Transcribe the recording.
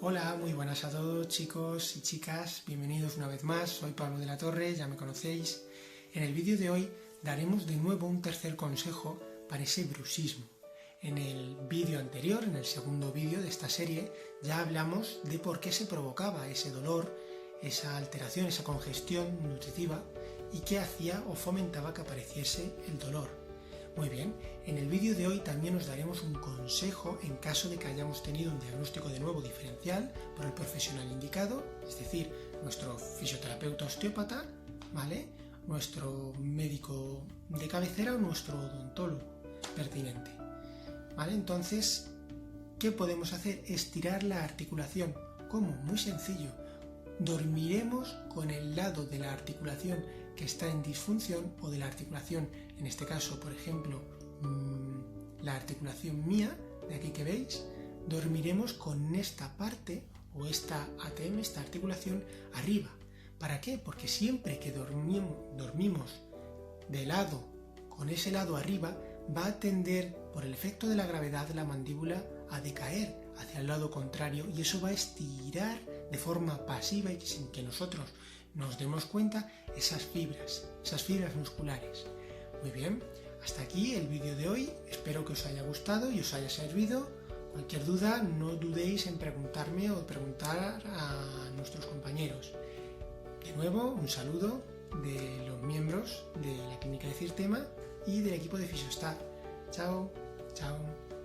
Hola, muy buenas a todos chicos y chicas, bienvenidos una vez más, soy Pablo de la Torre, ya me conocéis. En el vídeo de hoy daremos de nuevo un tercer consejo para ese bruxismo. En el vídeo anterior, en el segundo vídeo de esta serie, ya hablamos de por qué se provocaba ese dolor, esa alteración, esa congestión nutritiva y qué hacía o fomentaba que apareciese el dolor. Muy bien, en el vídeo de hoy también os daremos un consejo en caso de que hayamos tenido un diagnóstico de nuevo diferencial por el profesional indicado, es decir, nuestro fisioterapeuta osteópata, ¿vale? Nuestro médico de cabecera o nuestro odontólogo pertinente, ¿vale? Entonces, ¿qué podemos hacer? Estirar la articulación. ¿Cómo? Muy sencillo. Dormiremos con el lado de la articulación que está en disfunción o de la articulación, en este caso, por ejemplo, la articulación mía, de aquí que veis, dormiremos con esta parte o esta ATM, esta articulación, arriba. ¿Para qué? Porque siempre que dormimos de lado, con ese lado arriba, va a tender, por el efecto de la gravedad, la mandíbula a decaer hacia el lado contrario y eso va a estirar de forma pasiva y sin que nosotros nos demos cuenta esas fibras musculares. Muy bien, hasta aquí el vídeo de hoy, espero que os haya gustado y os haya servido. Cualquier duda no dudéis en preguntarme o preguntar a nuestros compañeros. De nuevo, un saludo de los miembros de la Clínica de Cirtema y del equipo de Fisiostar. Chao, chao.